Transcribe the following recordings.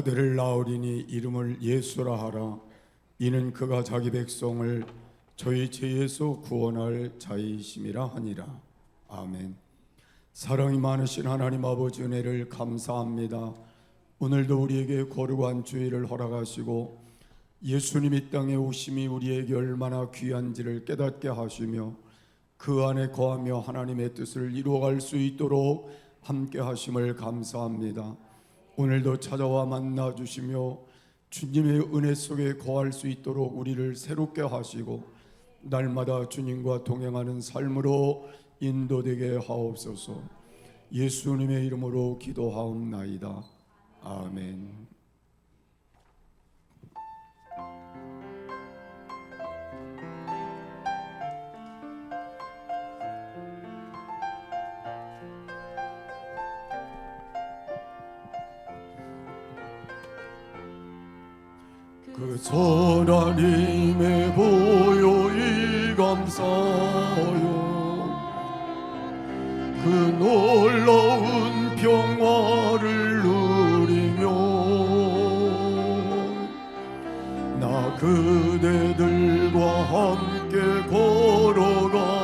아들을 낳으리니 이름을 예수라 하라. 이는 그가 자기 백성을 저희 죄에서 구원할 자이심이라 하니라. 아멘. 사랑이 많으신 하나님 아버지 은혜를 감사합니다. 오늘도 우리에게 거룩한 주일을 허락하시고 예수님 이 땅에 오심이 우리에게 얼마나 귀한지를 깨닫게 하시며 그 안에 거하며 하나님의 뜻을 이루어갈 수 있도록 함께 하심을 감사합니다. 오늘도 찾아와 만나 주시며 주님의 은혜 속에 거할 수 있도록 우리를 새롭게 하시고 날마다 주님과 동행하는 삶으로 인도되게 하옵소서. 예수님의 이름으로 기도하옵나이다. 아멘. 그 선하님의 보혈이 감사요. 그 놀라운 평화를 누리며 나 그대들과 함께 걸어가네.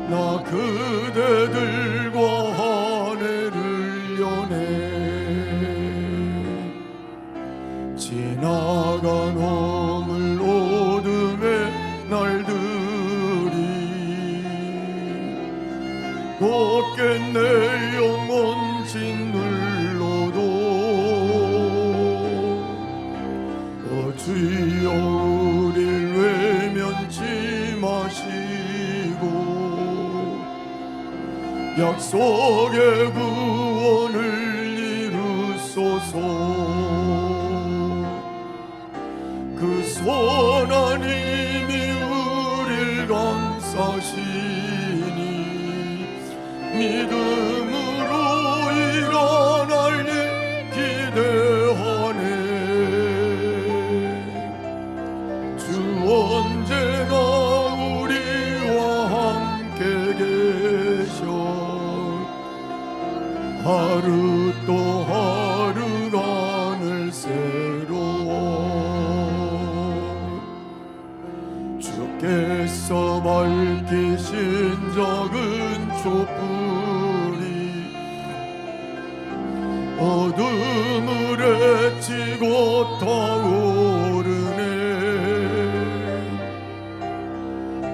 나 그대들과 하늘을 여네. 지나간 허물 어둠의 날들이 곱게 내 영혼 짓눌러도 주여 우릴 외면치 마시고 약속의 구원을 이루소서. 그 선한 힘이 우릴 감싸시니 믿음으로 일어날 일 기대하네. 주 언제나 우리와 함께 계셔. 하루 또 하루가 늘 새로워. 주께서 밝히신 작은 촛불이 어둠을 헤치고 타오르네.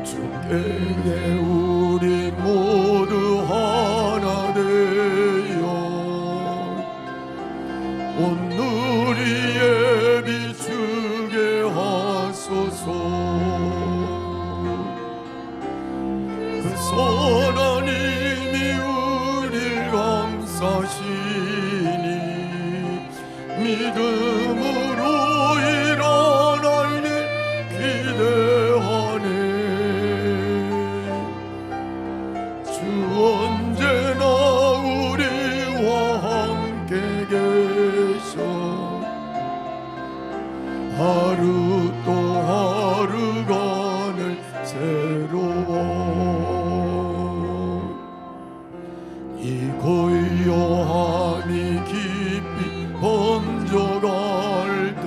주께 우리 모두 하나 되어 온누리에 비추게 하소서. 그 선한 힘이 우릴 감싸시니 믿음으로 일어날 일 기대하네. 주 언제나 우리와 함께 계셔. 하루 또 하루가 늘 새로워. 이 고요함이 깊이 번져갈 때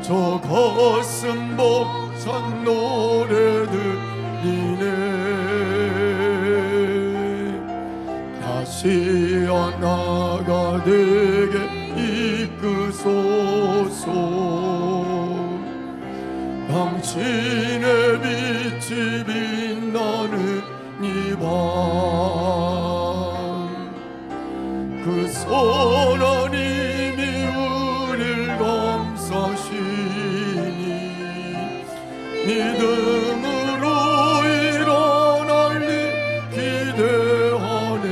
저 가슴 벅찬 노래들이네. 다시 하나가 되게 이끄소서. 당신의 빛이 빛나는 이 밤 그 선한 힘이 우릴 감싸시니 믿음으로 일어날 일 기대하네.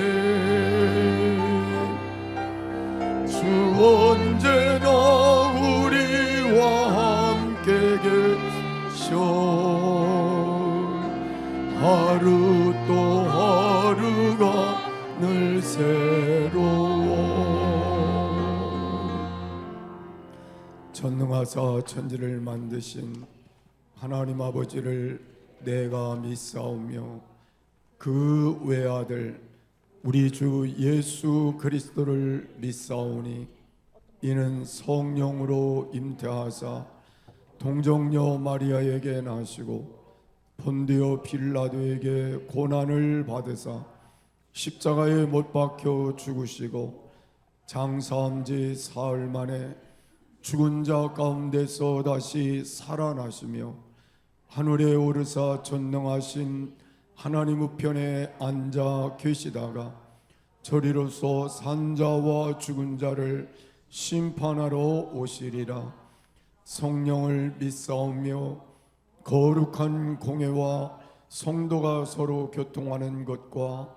주 언제나 우리와 함께 계셔. 하루 또 하루가 늘 새로워. 전능하사 천지를 만드신 하나님 아버지를 내가 믿사오며 그 외아들 우리 주 예수 그리스도를 믿사오니 이는 성령으로 잉태하사 동정녀 마리아에게 나시고 본디오 빌라도에게 고난을 받으사 십자가에 못 박혀 죽으시고 장사한 지 사흘 만에 죽은 자 가운데서 다시 살아나시며 하늘에 오르사 전능하신 하나님 우편에 앉아 계시다가 저리로서 산자와 죽은 자를 심판하러 오시리라. 성령을 믿사오며 거룩한 공회와 성도가 서로 교통하는 것과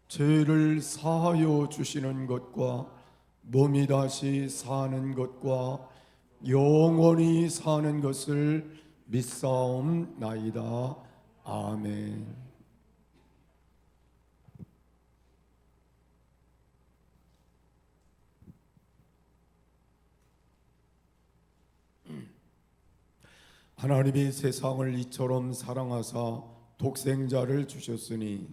죄를 사하여 주시는 것과 몸이 다시 사는 것과 영원히 사는 것을 믿사옵나이다. 아멘. 하나님이 세상을 이처럼 사랑하사 독생자를 주셨으니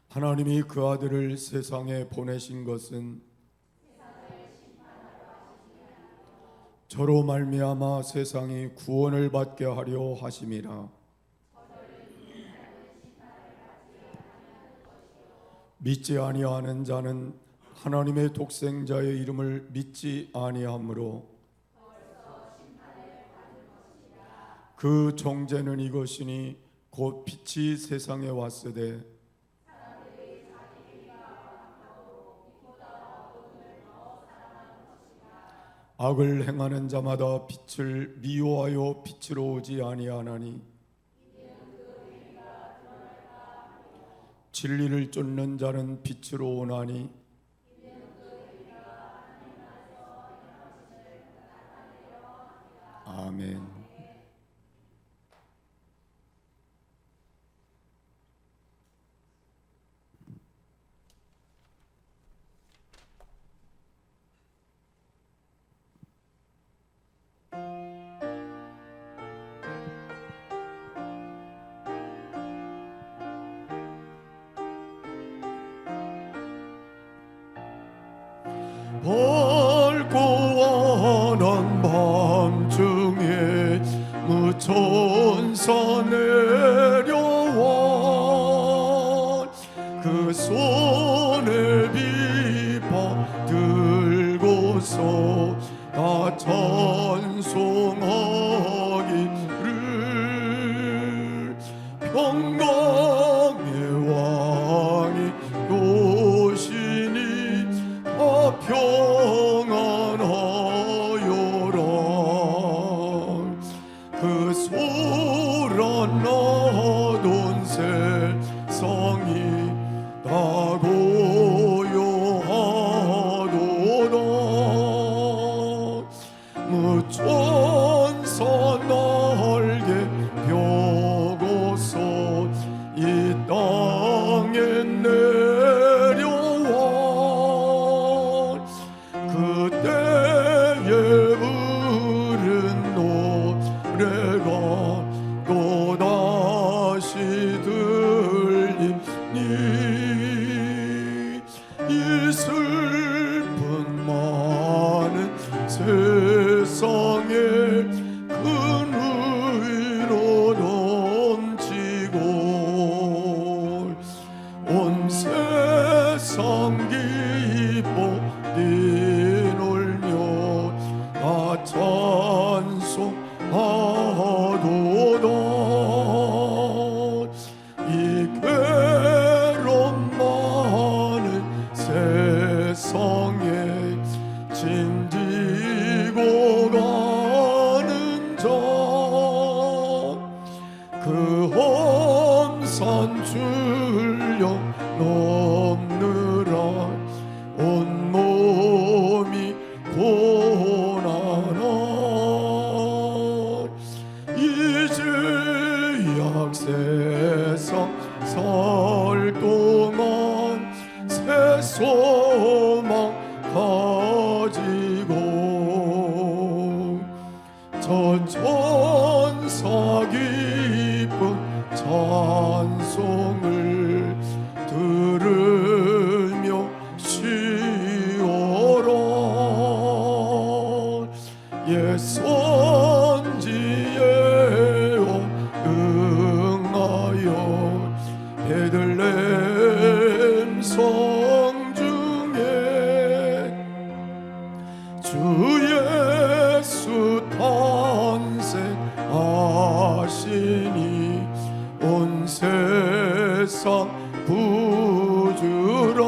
하나님이 그 아들을 세상에 보내신 것은 저로 말미암아 세상이 구원을 받게 하려 하심이라. 믿지 아니하는 자는 하나님의 독생자의 이름을 믿지 아니하므로 그 정죄는 이것이니 곧 빛이 세상에 왔으되 악을 행하는 자마다 빛을 미워하여 빛으로 오지 아니하나니 진리를 쫓는 자는 빛으로 오나니 아멘. 밝고 환한 밤중에 무천사 내려와 그 손에 비파 들고서 다 찬송하기를 평강의 왕이 오시니 평안하여라. 그 소란 나던 세상이 다 고요하도다. 무천사 날개 펴고서 이 땅에 내려와 그때에 부른 노래가 또다시 들리니 이 슬픈 많은 세상에 큰 의로 넘치고 온 세상 기뻐 뛰놀며 다 찬송하도다. 이 괴로운 많은 세상에 짐지고 가는 자 그 험산 출력 넘느라 온몸이 고난하 이제 약세상 살 동안 새 소망 가지고 저쪽 부주로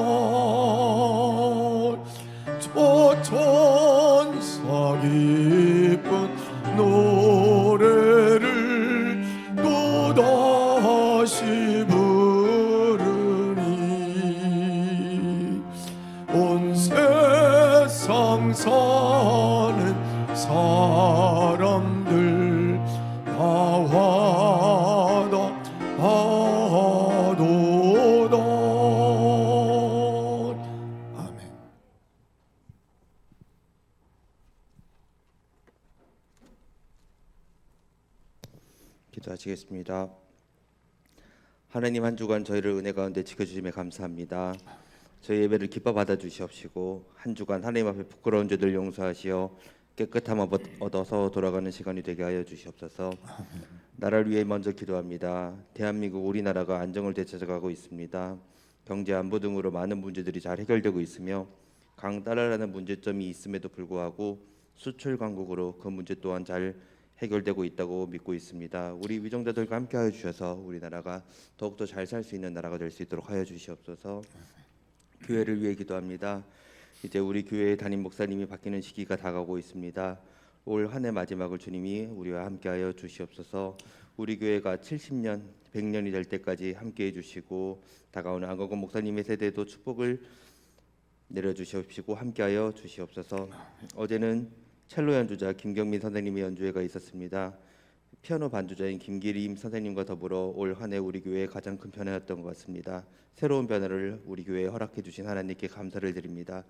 천사 기쁜 노래를 또다시 부르니 온 세상 사는 사람들 다와다 하도다. 아멘. 기도하시겠습니다. 하나님, 한 주간 저희를 은혜 가운데 지켜주심에 감사합니다. 저희 예배를 기뻐 받아주시옵시고 한 주간 하나님 앞에 부끄러운 죄들 용서하시어 깨끗함 얻어서 돌아가는 시간이 되게 하여 주시옵소서. 나라를 위해 먼저 기도합니다. 대한민국 우리나라가 안정을 되찾아가고 있습니다. 경제 안보 등으로 많은 문제들이 잘 해결되고 있으며 강달러라는 문제점이 있음에도 불구하고 수출 강국으로 그 문제 또한 잘 해결되고 있다고 믿고 있습니다. 우리 위정자들과 함께하여 주셔서 우리나라가 더욱더 잘 살 수 있는 나라가 될 수 있도록 하여 주시옵소서. 교회를 위해 기도합니다. 이제 우리 교회의 담임 목사님이 바뀌는 시기가 다가오고 있습니다. 올 한 해 마지막을 주님이 우리와 함께하여 주시옵소서. 우리 교회가 70년, 100년이 될 때까지 함께해 주시고 다가오는 안건건 목사님의 세대도 축복을 내려주시옵시고 함께하여 주시옵소서. 어제는 첼로 연주자 김경민 선생님의 연주회가 있었습니다. 피아노 반주자인 김기림 선생님과 더불어 올 한 해 우리 교회의 가장 큰 변화였던 것 같습니다. 새로운 변화를 우리 교회에 허락해 주신 하나님께 감사를 드립니다.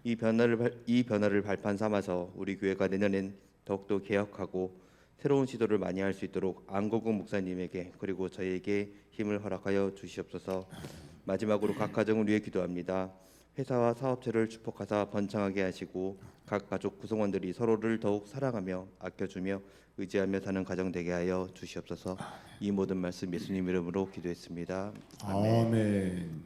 이 변화를 발판 삼아서 우리 교회가 내년엔 더욱더 개혁하고 새로운 시도를 많이 할 수 있도록 안고국 목사님에게 그리고 저희에게 힘을 허락하여 주시옵소서. 마지막으로 각 가정을 위해 기도합니다. 회사와 사업체를 축복하사 번창하게 하시고 각 가족 구성원들이 서로를 더욱 사랑하며 아껴주며 의지하며 사는 가정 되게 하여 주시옵소서. 이 모든 말씀 예수님 이름으로 기도했습니다. 아멘. 아멘.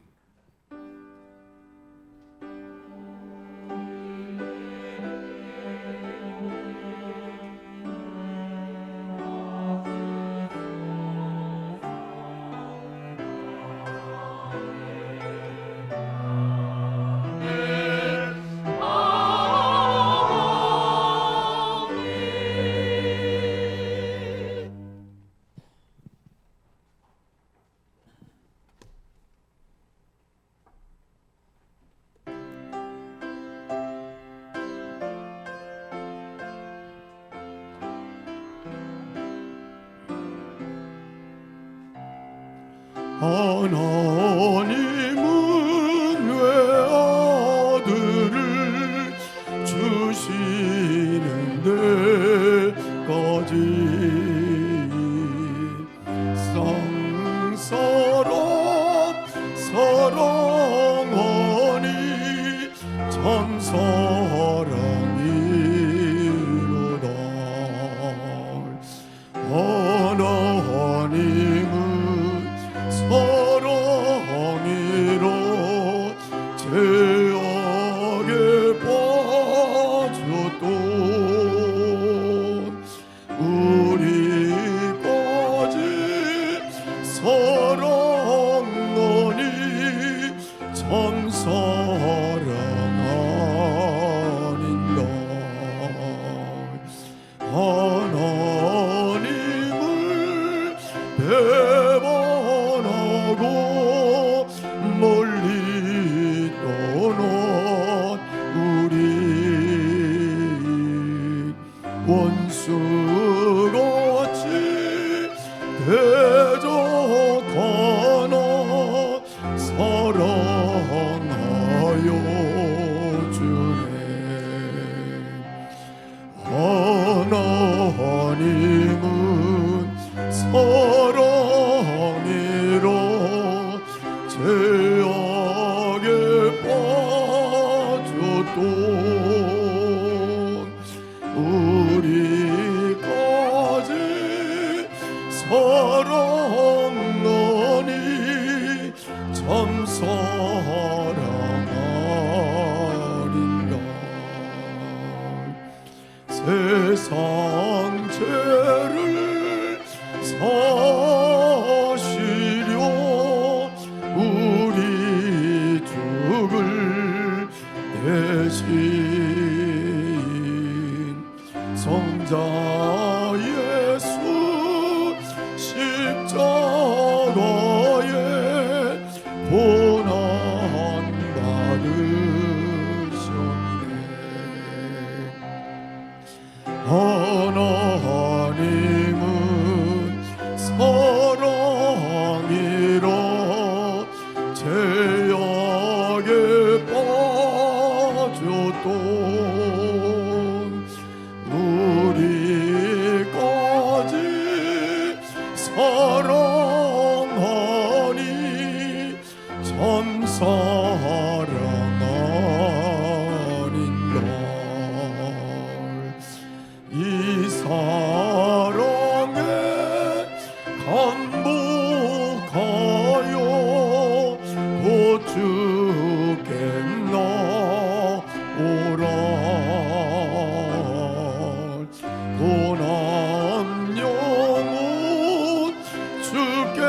하나님은 왜 아들을 주시는 데까지 쌍사람 사랑하니 참 사랑이로다. 하나님은 사랑이로 죄악에 빠졌던 우리까지 사랑하니 참 사랑 아닌가. 하나님을 배반하고 멀리 떠난 우리 원수같이 대적하나 사랑하여 주네. 하나님은 사랑이로 죄악에 빠졌던 우리까지 사랑하니 참 사랑 아닌가. 세상 죄를 사시려 죄악에 빠졌던 우리까지 사랑하니 참 사랑하는걸. 이 사랑에 간복하여 보주께 나오라. 고난 영혼 주께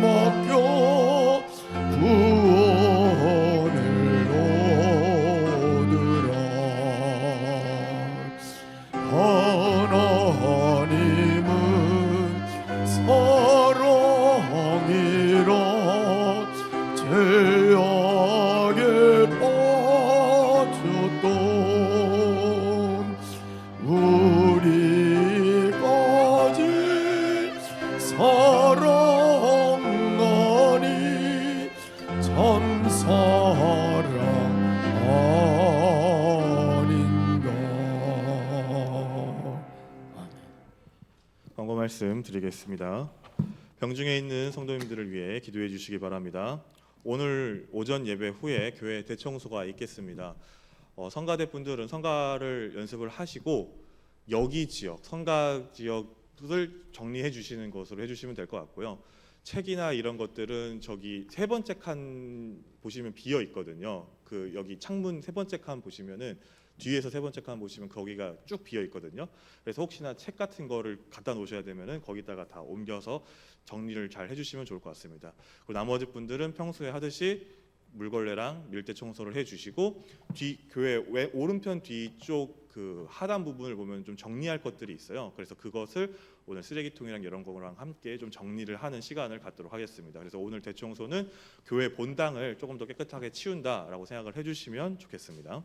맡겨 구원을 얻으라. 하나님은 사랑이라 죄악에 빠졌던 우리까지 사랑하니 참 사랑 아닌가. 광고 말씀 드리겠습니다. 병중에 있는 성도님들을 위해 기도해 주시기 바랍니다. 오늘 오전 예배 후에 교회 대청소가 있겠습니다. 성가대 분들은 성가를 연습을 하시고 여기 지역, 성가 지역을 정리해 주시는 것으로 해주시면 될 것 같고요. 책이나 이런 것들은 저기 세 번째 칸 보시면 비어 있거든요. 그 여기 창문 세 번째 칸 보시면은 뒤에서 세 번째 칸 보시면 거기가 쭉 비어 있거든요. 그래서 혹시나 책 같은 거를 갖다 놓으셔야 되면은 거기다가 다 옮겨서 정리를 잘 해주시면 좋을 것 같습니다. 그리고 나머지 분들은 평소에 하듯이 물걸레랑 밀대 청소를 해주시고 뒤 교회 오른편 뒤쪽 그 하단 부분을 보면 좀 정리할 것들이 있어요. 그래서 그것을 오늘 쓰레기통이랑 이런 거랑 함께 좀 정리를 하는 시간을 갖도록 하겠습니다. 그래서 오늘 대청소는 교회 본당을 조금 더 깨끗하게 치운다라고 생각을 해주시면 좋겠습니다.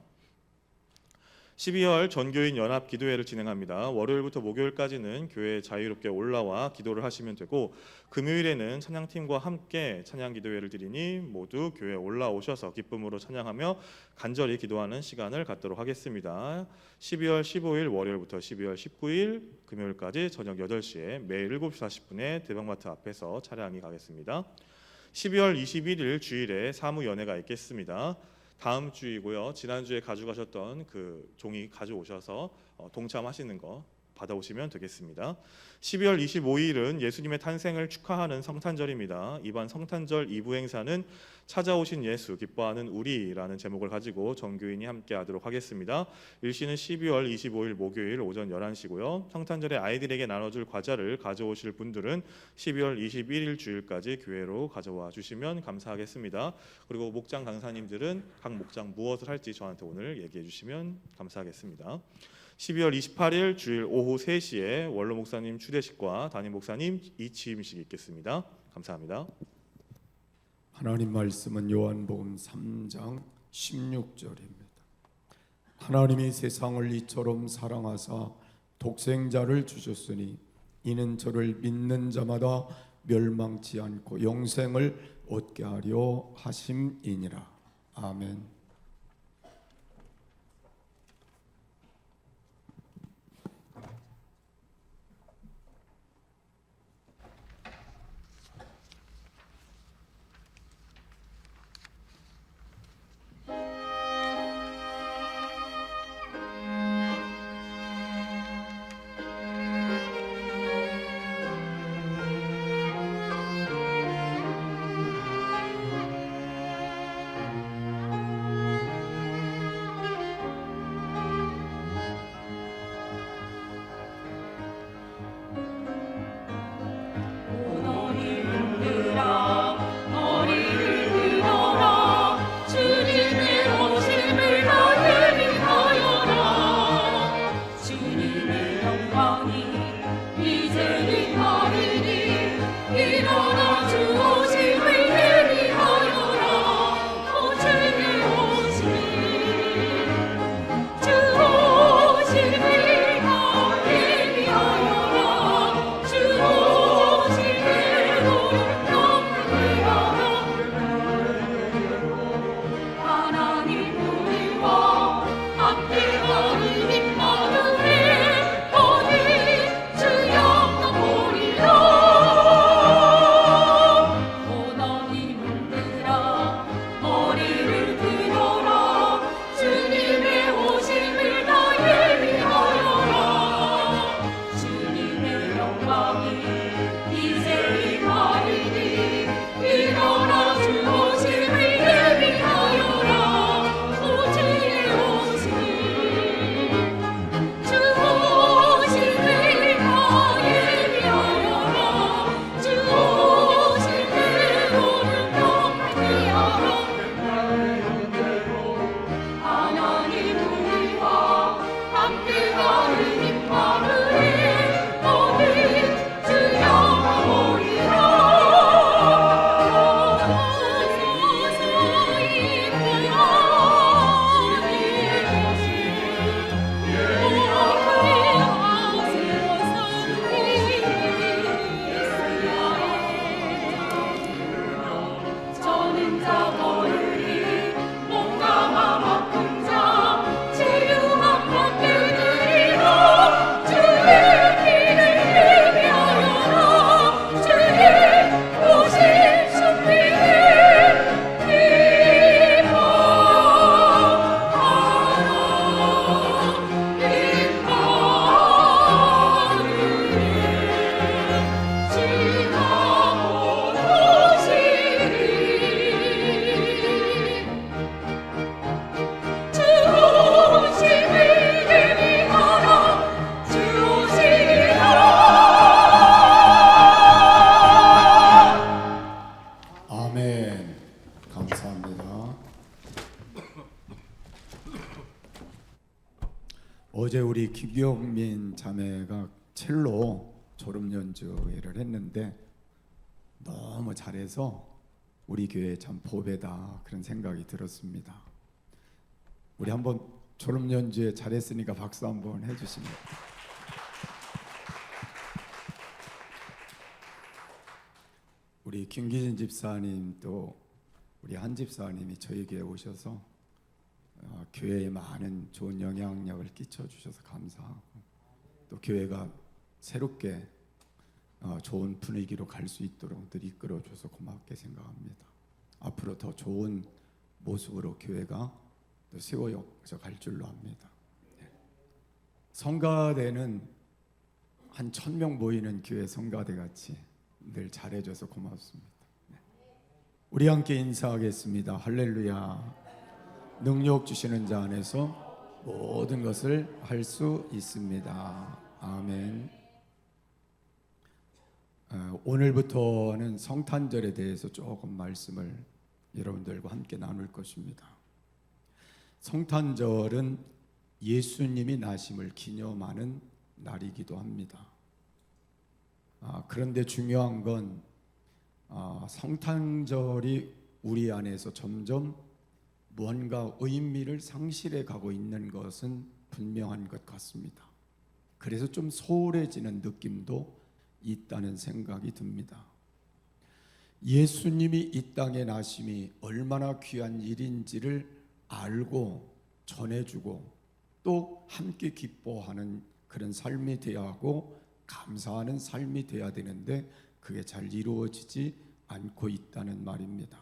12월 전교인 연합 기도회를 진행합니다. 월요일부터 목요일까지는 교회에 자유롭게 올라와 기도를 하시면 되고 금요일에는 찬양팀과 함께 찬양 기도회를 드리니 모두 교회에 올라오셔서 기쁨으로 찬양하며 간절히 기도하는 시간을 갖도록 하겠습니다. 12월 15일 월요일부터 12월 19일 금요일까지 저녁 8시에 매일 7시 40분에 대방마트 앞에서 차량이 가겠습니다. 12월 21일 주일에 사무연회가 있겠습니다. 다음 주이고요. 지난주에 가져가셨던 그 종이 가져오셔서 동참하시는 거 받아오시면 되겠습니다. 12월 25일은 예수님의 탄생을 축하하는 성탄절입니다. 이번 성탄절 2부 행사는 찾아오신 예수 기뻐하는 우리라는 제목을 가지고 전교인이 함께 하도록 하겠습니다. 일시는 12월 25일 목요일 오전 11시고요. 성탄절에 아이들에게 나눠줄 과자를 가져오실 분들은 12월 21일 주일까지 교회로 가져와 주시면 감사하겠습니다. 그리고 목장 강사님들은 각 목장 무엇을 할지 저한테 오늘 얘기해 주시면 감사하겠습니다. 12월 28일 주일 오후 3시에 원로 목사님 추대식과 담임 목사님 이치임식이 있겠습니다. 감사합니다. 하나님 말씀은 요한복음 3장 16절입니다. 하나님이 세상을 이처럼 사랑하사 독생자를 주셨으니 이는 저를 믿는 자마다 멸망치 않고 영생을 얻게 하려 하심이니라. 아멘. 어제 우리 김경민 자매가 첼로 졸업 연주회를 했는데 너무 잘해서 우리 교회 참 보배다 그런 생각이 들었습니다. 우리 한번 졸업 연주회 잘했으니까 박수 한번 해주시면. 우리 김기진 집사님 또 우리 한 집사님이 저희 교회에 오셔서 교회에 많은 좋은 영향력을 끼쳐 주셔서 감사하고, 또 교회가 새롭게 좋은 분위기로 갈 수 있도록 늘 이끌어 줘서 고맙게 생각합니다. 앞으로 더 좋은 모습으로 교회가 또 세워져 갈 줄로 압니다. 성가대는 한 1000명 모이는 교회 성가대 같이 늘 잘해줘서 고맙습니다. 우리 함께 인사하겠습니다. 할렐루야. 능력 주시는 자 안에서 모든 것을 할 수 있습니다. 아멘. 오늘부터는 성탄절에 대해서 조금 말씀을 여러분들과 함께 나눌 것입니다. 성탄절은 예수님이 나심을 기념하는 날이기도 합니다. 그런데 중요한 건 성탄절이 우리 안에서 점점 무언가 의미를 상실해 가고 있는 것은 분명한 것 같습니다. 그래서 좀 소홀해지는 느낌도 있다는 생각이 듭니다. 예수님이 이 땅에 나심이 얼마나 귀한 일인지를 알고 전해주고 또 함께 기뻐하는 그런 삶이 되어야 하고 감사하는 삶이 되어야 되는데 그게 잘 이루어지지 않고 있다는 말입니다.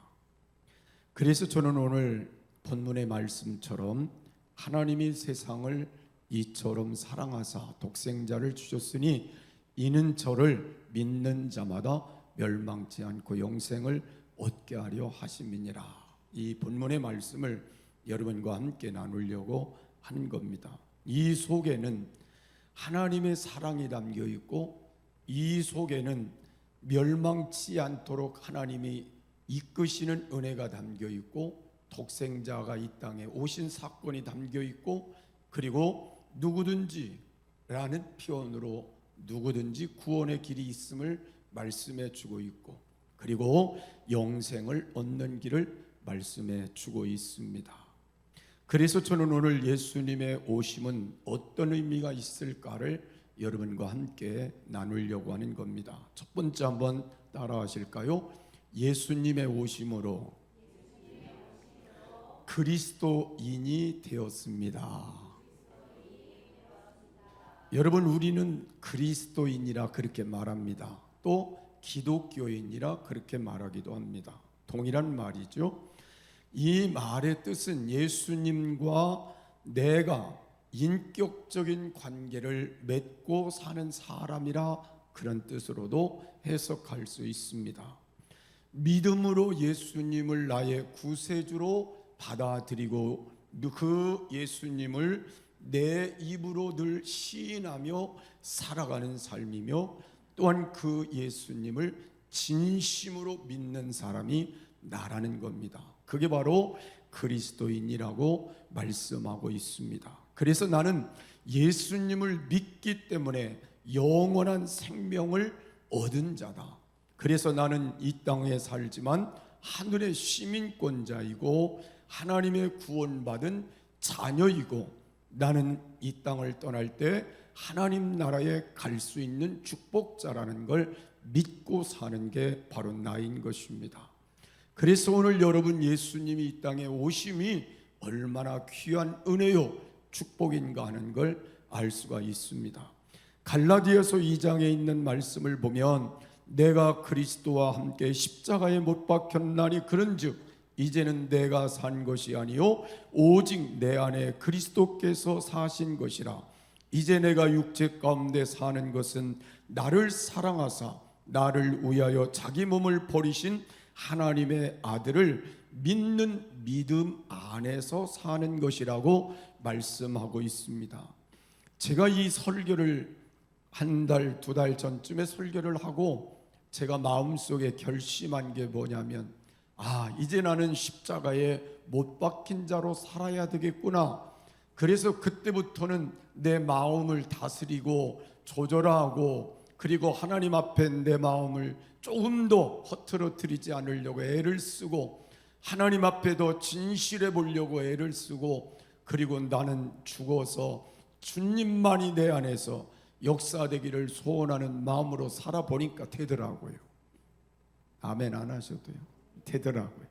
그래서 저는 오늘 본문의 말씀처럼 하나님이 세상을 이처럼 사랑하사 독생자를 주셨으니 이는 저를 믿는 자마다 멸망치 않고 영생을 얻게 하려 하심이니라. 이 본문의 말씀을 여러분과 함께 나누려고 하는 겁니다. 이 속에는 하나님의 사랑이 담겨 있고 이 속에는 멸망치 않도록 하나님이 이끄시는 은혜가 담겨 있고 독생자가 이 땅에 오신 사건이 담겨 있고, 그리고 누구든지 라는 표현으로 누구든지 구원의 길이 있음을 말씀해 주고 있고, 그리고 영생을 얻는 길을 말씀해 주고 있습니다. 그래서 저는 오늘 예수님의 오심은 어떤 의미가 있을까를 여러분과 함께 나누려고 하는 겁니다. 첫 번째 한번 따라 하실까요? 예수님의 오심으로 그리스도인이 되었습니다. 여러분, 우리는 그리스도인이라 그렇게 말합니다. 또 기독교인이라 그렇게 말하기도 합니다. 동일한 말이죠. 이 말의 뜻은 예수님과 내가 인격적인 관계를 맺고 사는 사람이라 그런 뜻으로도 해석할 수 있습니다. 믿음으로 예수님을 나의 구세주로 받아들이고 그 예수님을 내 입으로 늘 시인하며 살아가는 삶이며, 또한 그 예수님을 진심으로 믿는 사람이 나라는 겁니다. 그게 바로 그리스도인이라고 말씀하고 있습니다. 그래서 나는 예수님을 믿기 때문에 영원한 생명을 얻은 자다. 그래서 나는 이 땅에 살지만 하늘의 시민권자이고 하나님의 구원받은 자녀이고, 나는 이 땅을 떠날 때 하나님 나라에 갈 수 있는 축복자라는 걸 믿고 사는 게 바로 나인 것입니다. 그래서 오늘 여러분, 예수님이 이 땅에 오심이 얼마나 귀한 은혜요 축복인가 하는 걸 알 수가 있습니다. 갈라디아서 2장에 있는 말씀을 보면 내가 그리스도와 함께 십자가에 못 박혔나니 그런즉 이제는 내가 산 것이 아니요 오직 내 안에 그리스도께서 사신 것이라. 이제 내가 육체 가운데 사는 것은 나를 사랑하사 나를 위하여 자기 몸을 버리신 하나님의 아들을 믿는 믿음 안에서 사는 것이라고 말씀하고 있습니다. 제가 이 설교를 한 달, 두 달 전쯤에 설교를 하고 제가 마음속에 결심한 게 뭐냐면, 이제 나는 십자가에 못 박힌 자로 살아야 되겠구나. 그래서 그때부터는 내 마음을 다스리고 조절하고, 그리고 하나님 앞에 내 마음을 조금 더 허트러뜨리지 않으려고 애를 쓰고, 하나님 앞에 더 진실해 보려고 애를 쓰고, 그리고 나는 죽어서 주님만이 내 안에서 역사되기를 소원하는 마음으로 살아보니까 되더라고요. 아멘 안 하셔도요. 되더라고요.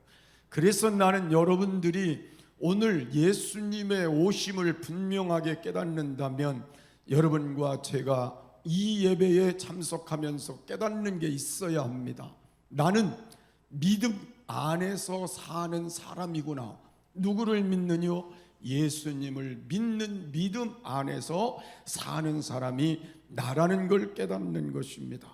그래서 나는 여러분들이 오늘 예수님의 오심을 분명하게 깨닫는다면, 여러분과 제가 이 예배에 참석하면서 깨닫는 게 있어야 합니다. 나는 믿음 안에서 사는 사람이구나. 누구를 믿느뇨? 예수님을 믿는 믿음 안에서 사는 사람이 나라는 걸 깨닫는 것입니다.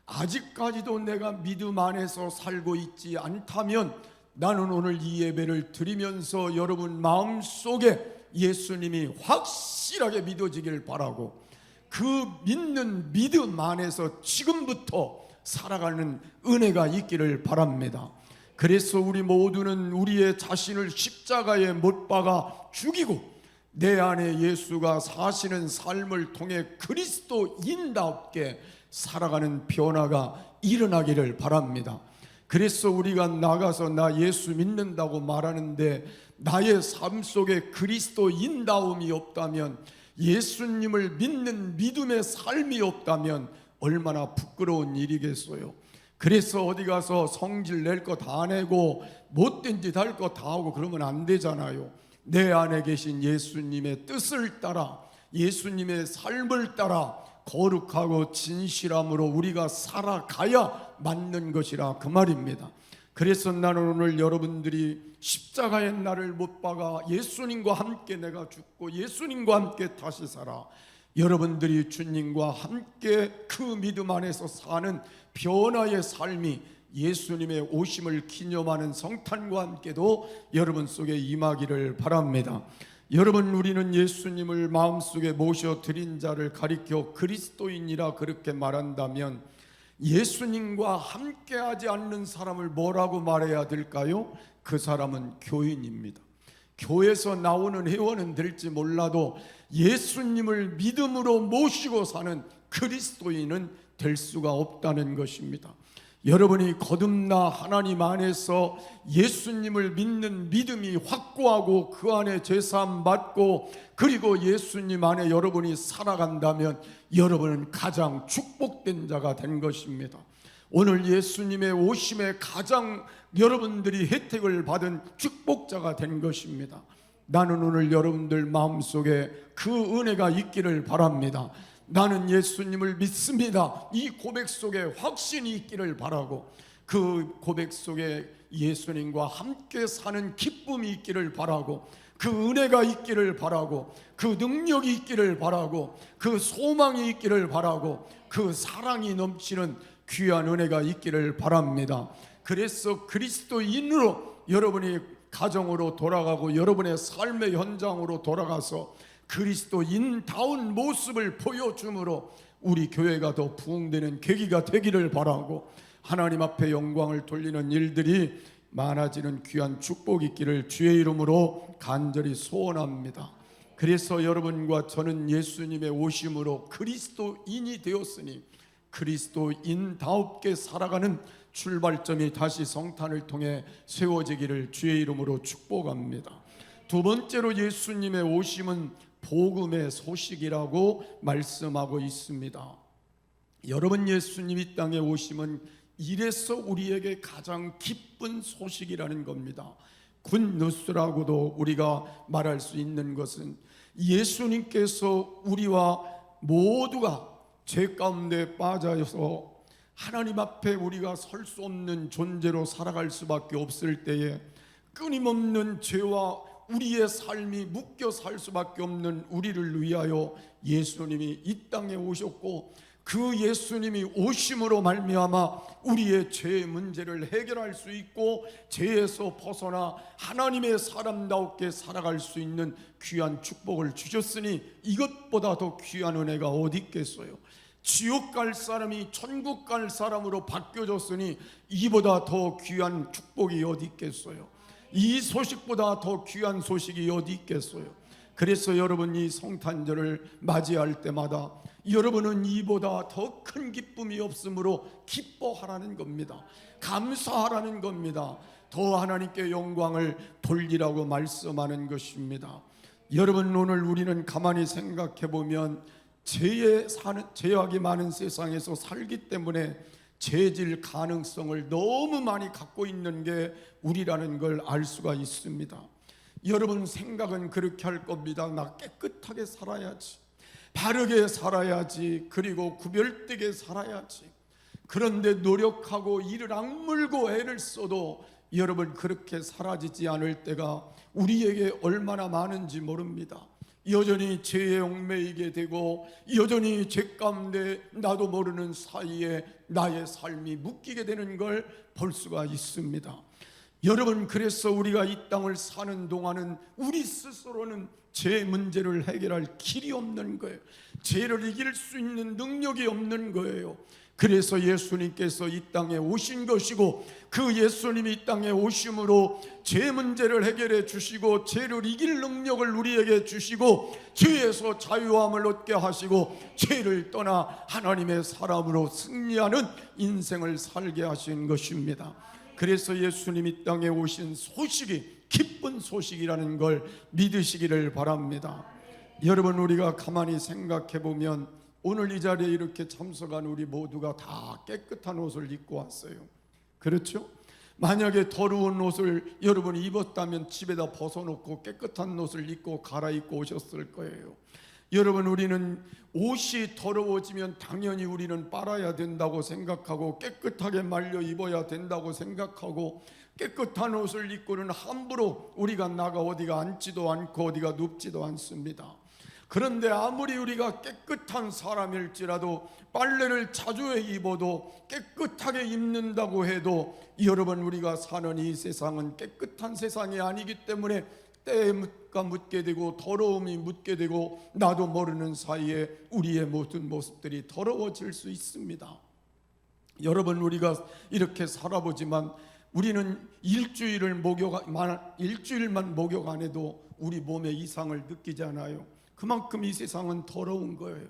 아직까지도 내가 믿음 안에서 살고 있지 않다면, 나는 오늘 이 예배를 드리면서 여러분 마음속에 예수님이 확실하게 믿어지길 바라고, 그 믿는 믿음 안에서 지금부터 살아가는 은혜가 있기를 바랍니다. 그래서 우리 모두는 우리의 자신을 십자가에 못 박아 죽이고, 내 안에 예수가 사시는 삶을 통해 그리스도인답게 살아가는 변화가 일어나기를 바랍니다. 그래서 우리가 나가서 나 예수 믿는다고 말하는데 나의 삶 속에 그리스도인다움이 없다면, 예수님을 믿는 믿음의 삶이 없다면 얼마나 부끄러운 일이겠어요. 그래서 어디 가서 성질 낼 거 다 내고 못된 짓 할 거 다 하고 그러면 안 되잖아요. 내 안에 계신 예수님의 뜻을 따라, 예수님의 삶을 따라 거룩하고 진실함으로 우리가 살아가야 맞는 것이라 그 말입니다. 그래서 나는 오늘 여러분들이 십자가의 나를 못 박아 예수님과 함께 내가 죽고 예수님과 함께 다시 살아, 여러분들이 주님과 함께 그 믿음 안에서 사는 변화의 삶이 예수님의 오심을 기념하는 성탄과 함께도 여러분 속에 임하기를 바랍니다. 여러분, 우리는 예수님을 마음속에 모셔드린 자를 가리켜 그리스도인이라 그렇게 말한다면, 예수님과 함께하지 않는 사람을 뭐라고 말해야 될까요? 그 사람은 교인입니다. 교회에서 나오는 회원은 될지 몰라도 예수님을 믿음으로 모시고 사는 그리스도인은 될 수가 없다는 것입니다. 여러분이 거듭나 하나님 안에서 예수님을 믿는 믿음이 확고하고 그 안에 제사함 받고 그리고 예수님 안에 여러분이 살아간다면 여러분은 가장 축복된 자가 된 것입니다. 오늘 예수님의 오심에 가장 여러분들이 혜택을 받은 축복자가 된 것입니다. 나는 오늘 여러분들 마음속에 그 은혜가 있기를 바랍니다. 나는 예수님을 믿습니다. 이 고백 속에 확신이 있기를 바라고, 그 고백 속에 예수님과 함께 사는 기쁨이 있기를 바라고, 그 은혜가 있기를 바라고, 그 능력이 있기를 바라고, 그 소망이 있기를 바라고, 그 사랑이 넘치는 귀한 은혜가 있기를 바랍니다. 그래서 그리스도인으로 여러분이 가정으로 돌아가고 여러분의 삶의 현장으로 돌아가서 그리스도인다운 모습을 보여줌으로 우리 교회가 더 부흥되는 계기가 되기를 바라고, 하나님 앞에 영광을 돌리는 일들이 많아지는 귀한 축복이 있기를 주의 이름으로 간절히 소원합니다. 그래서 여러분과 저는 예수님의 오심으로 그리스도인이 되었으니 그리스도인다웁게 살아가는 출발점이 다시 성탄을 통해 세워지기를 주의 이름으로 축복합니다. 두 번째로 예수님의 오심은 복음의 소식이라고 말씀하고 있습니다. 여러분, 예수님 이 땅에 오심은 이래서 우리에게 가장 기쁜 소식이라는 겁니다. 굿뉴스라고도 우리가 말할 수 있는 것은 예수님께서 우리와 모두가 죄 가운데 빠져서 하나님 앞에 우리가 설 수 없는 존재로 살아갈 수밖에 없을 때에 끊임없는 죄와 우리의 삶이 묶여 살 수밖에 없는 우리를 위하여 예수님이 이 땅에 오셨고, 그 예수님이 오심으로 말미암아 우리의 죄의 문제를 해결할 수 있고 죄에서 벗어나 하나님의 사람다웠게 살아갈 수 있는 귀한 축복을 주셨으니 이것보다 더 귀한 은혜가 어디 있겠어요? 지옥 갈 사람이 천국 갈 사람으로 바뀌어졌으니 이보다 더 귀한 축복이 어디 있겠어요? 이 소식보다 더 귀한 소식이 어디 있겠어요? 그래서 여러분 이 성탄절을 맞이할 때마다 여러분은 이보다 더 큰 기쁨이 없으므로 기뻐하라는 겁니다. 감사하라는 겁니다. 더 하나님께 영광을 돌리라고 말씀하는 것입니다. 여러분, 오늘 우리는 가만히 생각해 보면 죄악이 많은 세상에서 살기 때문에 죄질 가능성을 너무 많이 갖고 있는 게 우리라는 걸 알 수가 있습니다. 여러분 생각은 그렇게 할 겁니다. 나 깨끗하게 살아야지, 바르게 살아야지, 그리고 구별되게 살아야지. 그런데 노력하고 이를 악물고 애를 써도 여러분 그렇게 사라지지 않을 때가 우리에게 얼마나 많은지 모릅니다. 여전히 죄에 얽매이게 되고 여전히 죄 가운데 나도 모르는 사이에 나의 삶이 묶이게 되는 걸 볼 수가 있습니다. 여러분, 그래서 우리가 이 땅을 사는 동안은 우리 스스로는 죄 문제를 해결할 길이 없는 거예요. 죄를 이길 수 있는 능력이 없는 거예요. 그래서 예수님께서 이 땅에 오신 것이고, 그 예수님이 이 땅에 오심으로 죄 문제를 해결해 주시고 죄를 이길 능력을 우리에게 주시고 죄에서 자유함을 얻게 하시고 죄를 떠나 하나님의 사람으로 승리하는 인생을 살게 하신 것입니다. 그래서 예수님이 이 땅에 오신 소식이 기쁜 소식이라는 걸 믿으시기를 바랍니다. 여러분, 우리가 가만히 생각해 보면 오늘 이 자리에 이렇게 참석한 우리 모두가 다 깨끗한 옷을 입고 왔어요. 그렇죠? 만약에 더러운 옷을 여러분이 입었다면 집에다 벗어놓고 깨끗한 옷을 입고 갈아입고 오셨을 거예요. 여러분, 우리는 옷이 더러워지면 당연히 우리는 빨아야 된다고 생각하고 깨끗하게 말려 입어야 된다고 생각하고 깨끗한 옷을 입고는 함부로 우리가 나가 어디가 앉지도 않고 어디가 눕지도 않습니다. 그런데 아무리 우리가 깨끗한 사람일지라도 빨래를 자주 입어도 깨끗하게 입는다고 해도 여러분, 우리가 사는 이 세상은 깨끗한 세상이 아니기 때문에 때가 묻게 되고 더러움이 묻게 되고 나도 모르는 사이에 우리의 모든 모습들이 더러워질 수 있습니다. 여러분, 우리가 이렇게 살아보지만 우리는 일주일만 목욕 안 해도 우리 몸에 이상을 느끼지 않아요. 그만큼 이 세상은 더러운 거예요.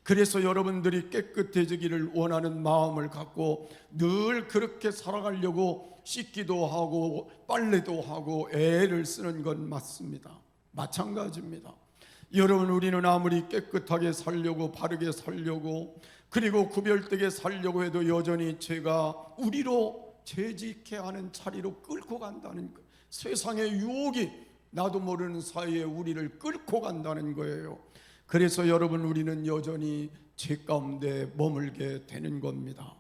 그래서 여러분들이 깨끗해지기를 원하는 마음을 갖고 늘 그렇게 살아가려고 씻기도 하고 빨래도 하고 애를 쓰는 건 맞습니다. 마찬가지입니다. 여러분, 우리는 아무리 깨끗하게 살려고 바르게 살려고 그리고 구별되게 살려고 해도 여전히 죄가 우리로 죄짓게 하는 자리로 끌고 간다는 거예요. 세상의 유혹이 나도 모르는 사이에 우리를 끌고 간다는 거예요. 그래서 여러분, 우리는 여전히 죄 가운데 머물게 되는 겁니다.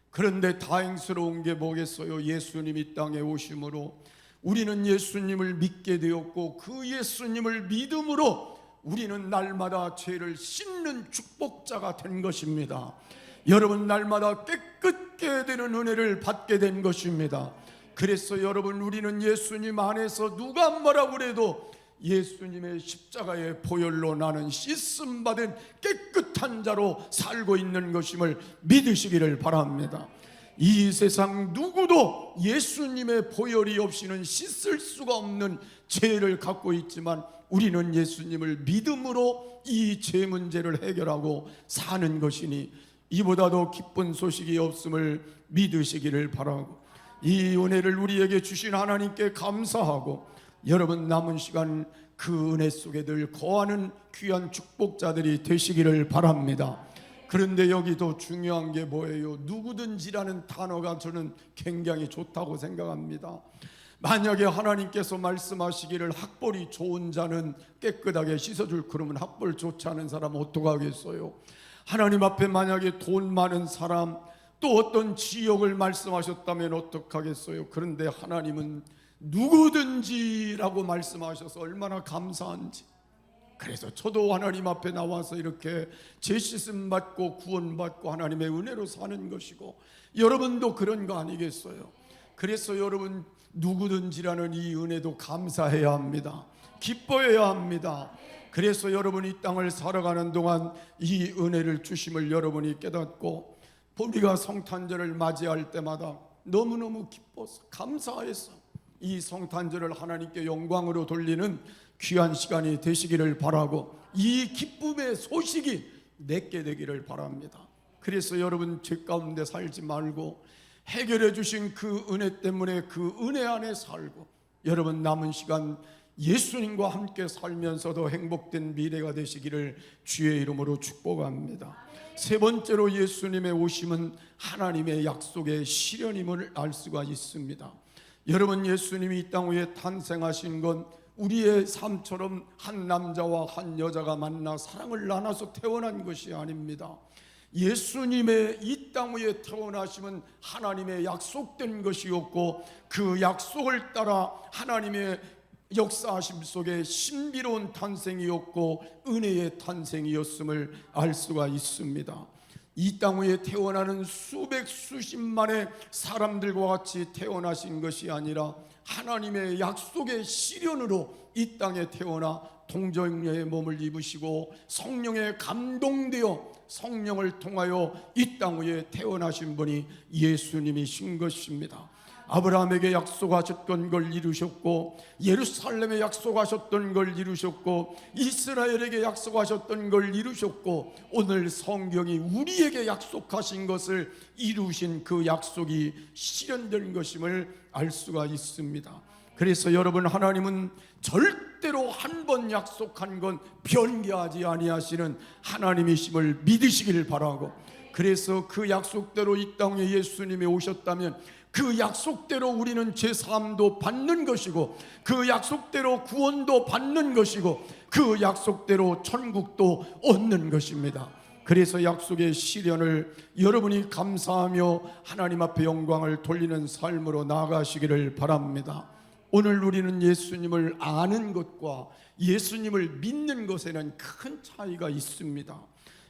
그런데 다행스러운 게 뭐겠어요? 예수님이 땅에 오심으로 우리는 예수님을 믿게 되었고 그 예수님을 믿음으로 우리는 날마다 죄를 씻는 축복자가 된 것입니다. 여러분, 날마다 깨끗게 되는 은혜를 받게 된 것입니다. 그래서 여러분, 우리는 예수님 안에서 누가 뭐라고 그래도 예수님의 십자가의 보혈로 나는 씻음 받은 깨끗한 자로 살고 있는 것임을 믿으시기를 바랍니다. 이 세상 누구도 예수님의 보혈이 없이는 씻을 수가 없는 죄를 갖고 있지만 우리는 예수님을 믿음으로 이 죄 문제를 해결하고 사는 것이니 이보다도 기쁜 소식이 없음을 믿으시기를 바라고, 이 은혜를 우리에게 주신 하나님께 감사하고 여러분, 남은 시간 그 은혜 속에 늘 거하는 귀한 축복자들이 되시기를 바랍니다. 그런데 여기도 중요한 게 뭐예요? 누구든지라는 단어가 저는 굉장히 좋다고 생각합니다. 만약에 하나님께서 말씀하시기를 학벌이 좋은 자는 깨끗하게 씻어줄, 그러면 학벌 좋지 않은 사람은 어떡하겠어요? 하나님 앞에 만약에 돈 많은 사람, 또 어떤 지역을 말씀하셨다면 어떡하겠어요? 그런데 하나님은 누구든지라고 말씀하셔서 얼마나 감사한지. 그래서 저도 하나님 앞에 나와서 이렇게 죄씻음 받고 구원받고 하나님의 은혜로 사는 것이고 여러분도 그런 거 아니겠어요? 그래서 여러분, 누구든지라는 이 은혜도 감사해야 합니다. 기뻐해야 합니다. 그래서 여러분이 이 땅을 살아가는 동안 이 은혜를 주심을 여러분이 깨닫고 우리가 성탄절을 맞이할 때마다 너무너무 기뻐서 감사해서 이 성탄절을 하나님께 영광으로 돌리는 귀한 시간이 되시기를 바라고, 이 기쁨의 소식이 내게 되기를 바랍니다. 그래서 여러분, 죄 가운데 살지 말고 해결해 주신 그 은혜 때문에 그 은혜 안에 살고, 여러분 남은 시간 예수님과 함께 살면서도 행복된 미래가 되시기를 주의 이름으로 축복합니다. 세 번째로, 예수님의 오심은 하나님의 약속의 실현임을 알 수가 있습니다. 여러분, 예수님이 이 땅 위에 탄생하신 건 우리의 삶처럼 한 남자와 한 여자가 만나 사랑을 나눠서 태어난 것이 아닙니다. 예수님의 이 땅 위에 태어나심은 하나님의 약속된 것이었고, 그 약속을 따라 하나님의 역사하심 속에 신비로운 탄생이었고 은혜의 탄생이었음을 알 수가 있습니다. 이 땅 위에 태어나는 수백 수십만의 사람들과 같이 태어나신 것이 아니라 하나님의 약속의 실현으로 이 땅에 태어나 동정녀의 몸을 입으시고 성령에 감동되어 성령을 통하여 이 땅 위에 태어나신 분이 예수님이신 것입니다. 아브라함에게 약속하셨던 걸 이루셨고, 예루살렘에 약속하셨던 걸 이루셨고, 이스라엘에게 약속하셨던 걸 이루셨고, 오늘 성경이 우리에게 약속하신 것을 이루신 그 약속이 실현된 것임을 알 수가 있습니다. 그래서 여러분, 하나님은 절대로 한 번 약속한 건 변개하지 아니하시는 하나님이심을 믿으시기를 바라고, 그래서 그 약속대로 이 땅에 예수님이 오셨다면 그 약속대로 우리는 제사함도 받는 것이고, 그 약속대로 구원도 받는 것이고, 그 약속대로 천국도 얻는 것입니다. 그래서 약속의 실현을 여러분이 감사하며 하나님 앞에 영광을 돌리는 삶으로 나아가시기를 바랍니다. 오늘 우리는 예수님을 아는 것과 예수님을 믿는 것에는 큰 차이가 있습니다.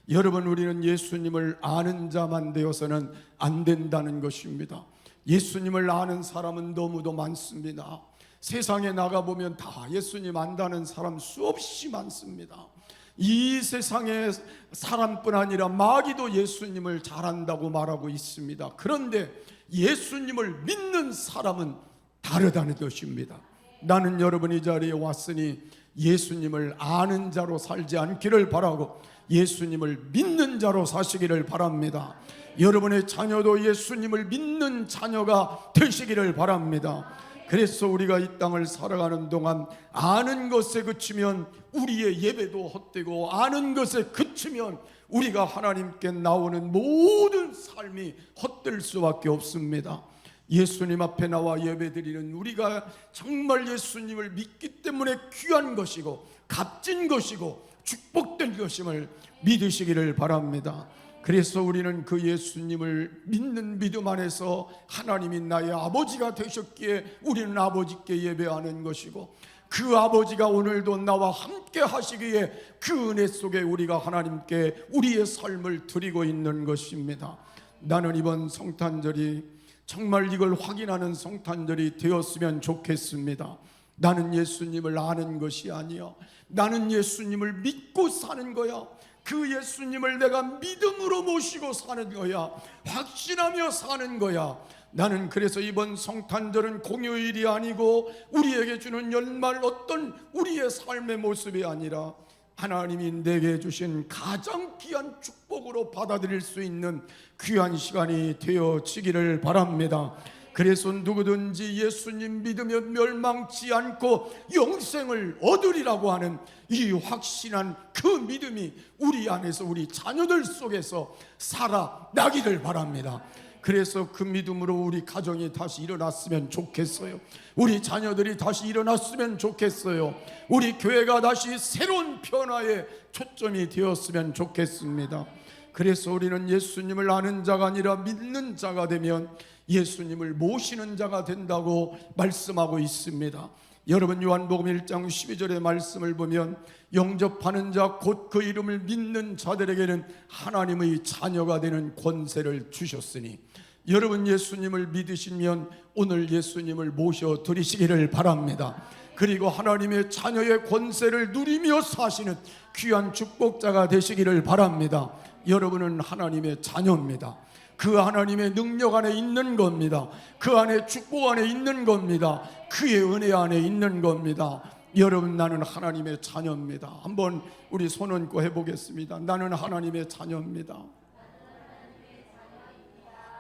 여러분, 우리는 예수님을 아는 자만 되어서는 안 된다는 것입니다. 예수님을 아는 사람은 너무도 많습니다. 세상에 나가보면 다 예수님 안다는 사람 수없이 많습니다. 이 세상에 사람뿐 아니라 마귀도 예수님을 잘 안다고 말하고 있습니다. 그런데 예수님을 믿는 사람은 다르다는 것입니다. 나는 여러분 이 자리에 왔으니 예수님을 아는 자로 살지 않기를 바라고 예수님을 믿는 자로 사시기를 바랍니다. 여러분의 자녀도 예수님을 믿는 자녀가 되시기를 바랍니다. 그래서 우리가 이 땅을 살아가는 동안 아는 것에 그치면 우리의 예배도 헛되고, 아는 것에 그치면 우리가 하나님께 나오는 모든 삶이 헛될 수밖에 없습니다. 예수님 앞에 나와 예배드리는 우리가 정말 예수님을 믿기 때문에 귀한 것이고 값진 것이고 축복된 것임을 믿으시기를 바랍니다. 그래서 우리는 그 예수님을 믿는 믿음 안에서 하나님이 나의 아버지가 되셨기에 우리는 아버지께 예배하는 것이고, 그 아버지가 오늘도 나와 함께 하시기에 그 은혜 속에 우리가 하나님께 우리의 삶을 드리고 있는 것입니다. 나는 이번 성탄절이 정말 이걸 확인하는 성탄절이 되었으면 좋겠습니다. 나는 예수님을 아는 것이 아니야, 나는 예수님을 믿고 사는 거야. 그 예수님을 내가 믿음으로 모시고 사는 거야. 확신하며 사는 거야. 나는 그래서 이번 성탄절은 공휴일이 아니고 우리에게 주는 연말 어떤 우리의 삶의 모습이 아니라 하나님이 내게 주신 가장 귀한 축복으로 받아들일 수 있는 귀한 시간이 되어지기를 바랍니다. 그래서 누구든지 예수님 믿으면 멸망치 않고 영생을 얻으리라고 하는 이 확신한 그 믿음이 우리 안에서 우리 자녀들 속에서 살아나기를 바랍니다. 그래서 그 믿음으로 우리 가정이 다시 일어났으면 좋겠어요. 우리 자녀들이 다시 일어났으면 좋겠어요. 우리 교회가 다시 새로운 변화의 초점이 되었으면 좋겠습니다. 그래서 우리는 예수님을 아는 자가 아니라 믿는 자가 되면 예수님을 모시는 자가 된다고 말씀하고 있습니다. 여러분, 요한복음 1장 12절의 말씀을 보면 영접하는 자 곧 그 이름을 믿는 자들에게는 하나님의 자녀가 되는 권세를 주셨으니, 여러분 예수님을 믿으시면 오늘 예수님을 모셔 드리시기를 바랍니다. 그리고 하나님의 자녀의 권세를 누리며 사시는 귀한 축복자가 되시기를 바랍니다. 여러분은 하나님의 자녀입니다. 그 하나님의 능력 안에 있는 겁니다. 그 안에 축복 안에 있는 겁니다. 그의 은혜 안에 있는 겁니다. 여러분, 나는 하나님의 자녀입니다. 한번 우리 손 얹고 해보겠습니다. 나는 하나님의 자녀입니다.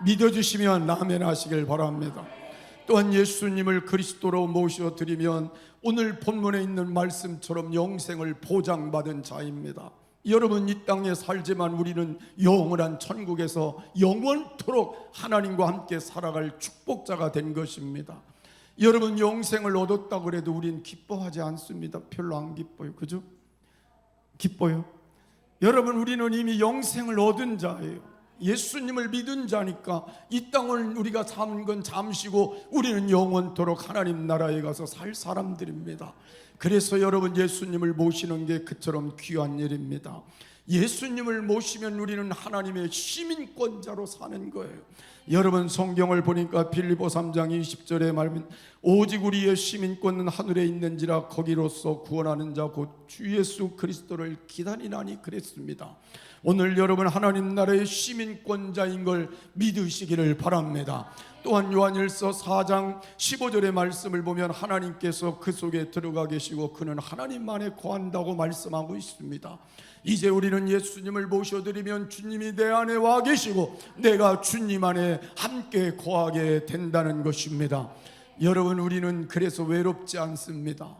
믿어주시면 아멘 하시길 바랍니다. 또한 예수님을 그리스도로 모셔드리면 오늘 본문에 있는 말씀처럼 영생을 보장받은 자입니다. 여러분, 이 땅에 살지만 우리는 영원한 천국에서 영원토록 하나님과 함께 살아갈 축복자가 된 것입니다. 여러분, 영생을 얻었다고 그래도 우린 기뻐하지 않습니다. 별로 안 기뻐요. 그죠? 기뻐요? 여러분, 우리는 이미 영생을 얻은 자예요. 예수님을 믿은 자니까 이 땅을 우리가 사는 건 잠시고 우리는 영원토록 하나님 나라에 가서 살 사람들입니다. 그래서 여러분, 예수님을 모시는 게 그처럼 귀한 일입니다. 예수님을 모시면 우리는 하나님의 시민권자로 사는 거예요. 여러분, 성경을 보니까 빌립보 3장 20절에 말하면 오직 우리의 시민권은 하늘에 있는지라 거기로서 구원하는 자 곧 주 예수 그리스도를 기다리나니 그랬습니다. 오늘 여러분, 하나님 나라의 시민권자인 걸 믿으시기를 바랍니다. 또한 요한일서 4장 15절의 말씀을 보면 하나님께서 그 속에 들어가 계시고 그는 하나님 안에 거한다고 말씀하고 있습니다. 이제 우리는 예수님을 모셔드리면 주님이 내 안에 와 계시고 내가 주님 안에 함께 거하게 된다는 것입니다. 여러분, 우리는 그래서 외롭지 않습니다.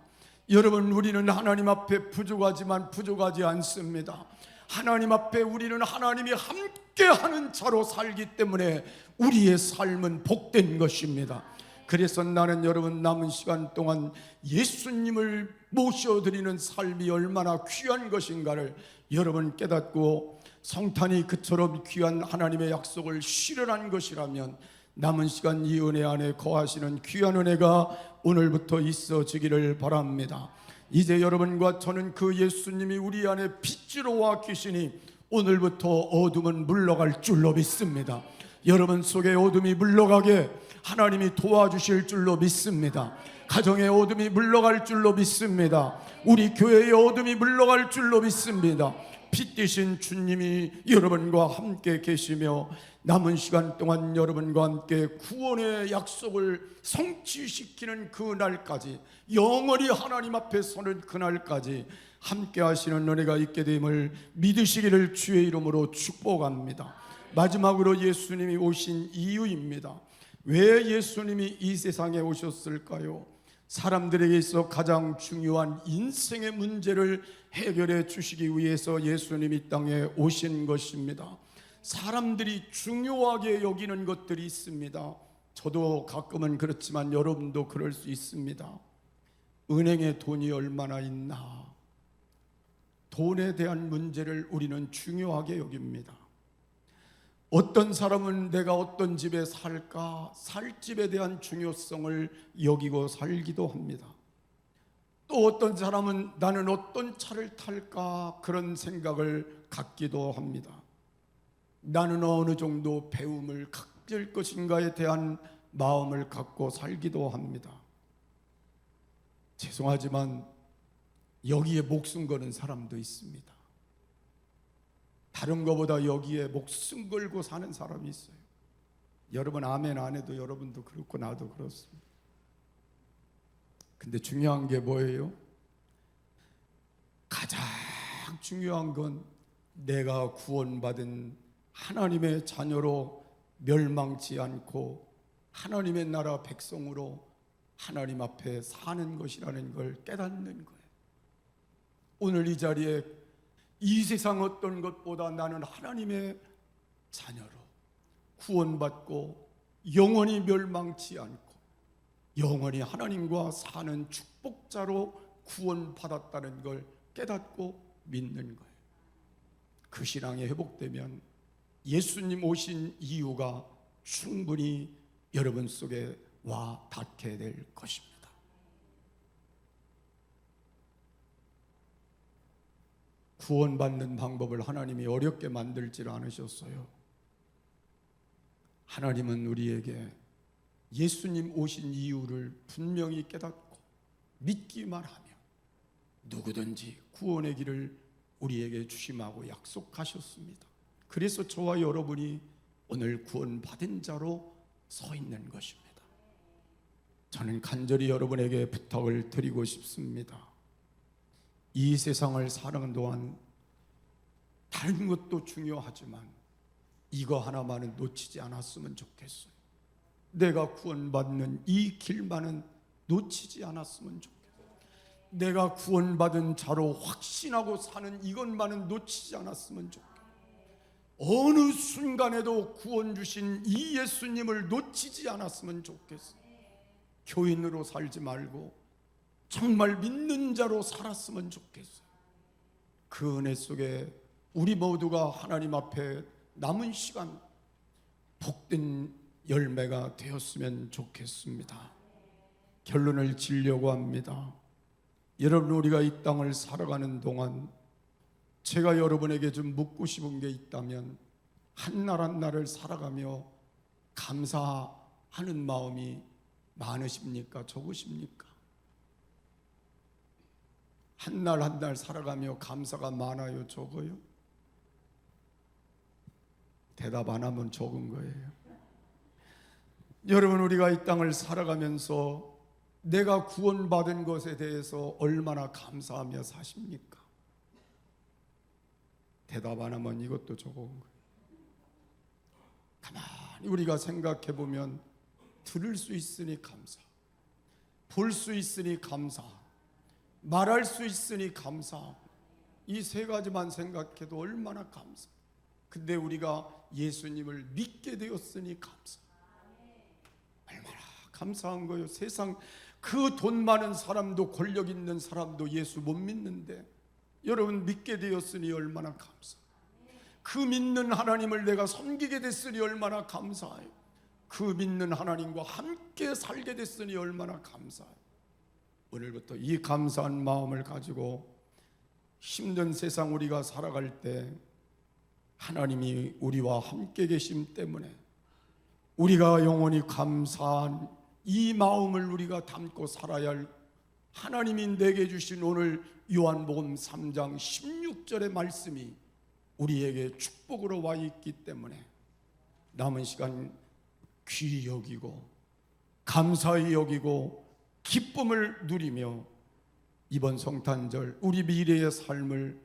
여러분, 우리는 하나님 앞에 부족하지만 부족하지 않습니다. 하나님 앞에 우리는 하나님이 함께하는 자로 살기 때문에 우리의 삶은 복된 것입니다. 그래서 나는 여러분, 남은 시간 동안 예수님을 모셔드리는 삶이 얼마나 귀한 것인가를 여러분 깨닫고 성탄이 그처럼 귀한 하나님의 약속을 실현한 것이라면 남은 시간 이 은혜 안에 거하시는 귀한 은혜가 오늘부터 있어지기를 바랍니다. 이제 여러분과 저는 그 예수님이 우리 안에 빛으로 와 계시니 오늘부터 어둠은 물러갈 줄로 믿습니다. 여러분 속에 어둠이 물러가게 하나님이 도와주실 줄로 믿습니다. 가정의 어둠이 물러갈 줄로 믿습니다. 우리 교회의 어둠이 물러갈 줄로 믿습니다. 빛 되신 주님이 여러분과 함께 계시며 남은 시간 동안 여러분과 함께 구원의 약속을 성취시키는 그날까지, 영원히 하나님 앞에 서는 그날까지 함께 하시는 은혜가 있게 됨을 믿으시기를 주의 이름으로 축복합니다. 마지막으로 예수님이 오신 이유입니다. 왜 예수님이 이 세상에 오셨을까요? 사람들에게 있어 가장 중요한 인생의 문제를 해결해 주시기 위해서 예수님이 이 땅에 오신 것입니다. 사람들이 중요하게 여기는 것들이 있습니다. 저도 가끔은 그렇지만 여러분도 그럴 수 있습니다. 은행에 돈이 얼마나 있나, 돈에 대한 문제를 우리는 중요하게 여깁니다. 어떤 사람은 내가 어떤 집에 살까, 살 집에 대한 중요성을 여기고 살기도 합니다. 또 어떤 사람은 나는 어떤 차를 탈까 그런 생각을 갖기도 합니다. 나는 어느 정도 배움을 가질 것인가에 대한 마음을 갖고 살기도 합니다. 죄송하지만 여기에 목숨 거는 사람도 있습니다. 다른 것보다 여기에 목숨 걸고 사는 사람이 있어요. 여러분 아멘 안 해도 여러분도 그렇고 나도 그렇습니다. 근데 중요한 게 뭐예요? 가장 중요한 건 내가 구원받은 하나님의 자녀로 멸망치 않고 하나님의 나라 백성으로 하나님 앞에 사는 것이라는 걸 깨닫는 거예요. 오늘 이 자리에 이 세상 어떤 것보다 나는 하나님의 자녀로 구원받고 영원히 멸망치 않고 영원히 하나님과 사는 축복자로 구원받았다는 걸 깨닫고 믿는 거예요. 그 신앙이 회복되면 예수님 오신 이유가 충분히 여러분 속에 와 닿게 될 것입니다. 구원받는 방법을 하나님이 어렵게 만들지 않으셨어요. 하나님은 우리에게 예수님 오신 이유를 분명히 깨닫고 믿기만 하면 누구든지 구원의 길을 우리에게 주심하고 약속하셨습니다. 그래서 저와 여러분이 오늘 구원받은 자로 서 있는 것입니다. 저는 간절히 여러분에게 부탁을 드리고 싶습니다. 이 세상을 사는 동안 다른 것도 중요하지만 이거 하나만은 놓치지 않았으면 좋겠어요. 내가 구원받는 이 길만은 놓치지 않았으면 좋겠어요. 내가 구원받은 자로 확신하고 사는 이것만은 놓치지 않았으면 좋겠어요. 어느 순간에도 구원 주신 이 예수님을 놓치지 않았으면 좋겠어요. 교인으로 살지 말고 정말 믿는 자로 살았으면 좋겠어요. 그 은혜 속에 우리 모두가 하나님 앞에 남은 시간 복된 열매가 되었으면 좋겠습니다. 결론을 지려고 합니다. 여러분, 우리가 이 땅을 살아가는 동안 제가 여러분에게 좀 묻고 싶은 게 있다면, 한 날 한 날을 살아가며 감사하는 마음이 많으십니까? 적으십니까? 한 날 한 날 살아가며 감사가 많아요? 적어요? 대답 안 하면 적은 거예요. 여러분, 우리가 이 땅을 살아가면서 내가 구원받은 것에 대해서 얼마나 감사하며 사십니까? 대답 안 하면 이것도 적은 거예요. 가만히 우리가 생각해 보면 들을 수 있으니 감사, 볼 수 있으니 감사, 말할 수 있으니 감사, 이 세 가지만 생각해도 얼마나 감사. 근데 우리가 예수님을 믿게 되었으니 감사. 얼마나 감사한 거예요. 세상 그 돈 많은 사람도 권력 있는 사람도 예수 못 믿는데 여러분 믿게 되었으니 얼마나 감사. 그 믿는 하나님을 내가 섬기게 됐으니 얼마나 감사해요. 그 믿는 하나님과 함께 살게 됐으니 얼마나 감사해요. 오늘부터 이 감사한 마음을 가지고 힘든 세상 우리가 살아갈 때 하나님이 우리와 함께 계심 때문에 우리가 영원히 감사한 이 마음을 우리가 담고 살아야 할, 하나님이 내게 주신 오늘 요한복음 3장 16절의 말씀이 우리에게 축복으로 와 있기 때문에 남은 시간 귀히 여기고 감사히 여기고 기쁨을 누리며 이번 성탄절 우리 미래의 삶을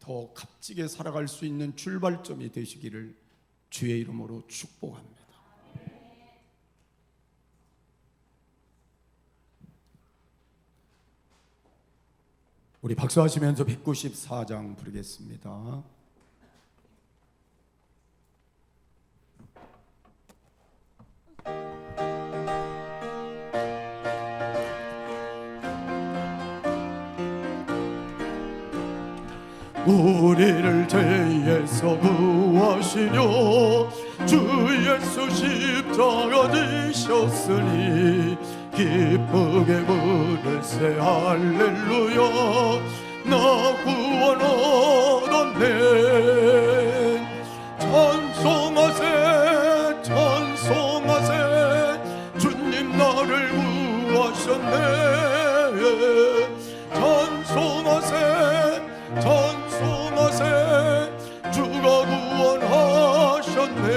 더 값지게 살아갈 수 있는 출발점이 되시기를 주의 이름으로 축복합니다. 우리 박수하시면서 194장 부르겠습니다. 우리를 죄에서 구하시려 주 예수 십자가 지셨으니 기쁘게 부르세 할렐루야. 나 구원 얻었네. 찬송하세 찬송하세 주님 나를 구하셨네. 찬송하세 찬송하세 주가 구원하셨네.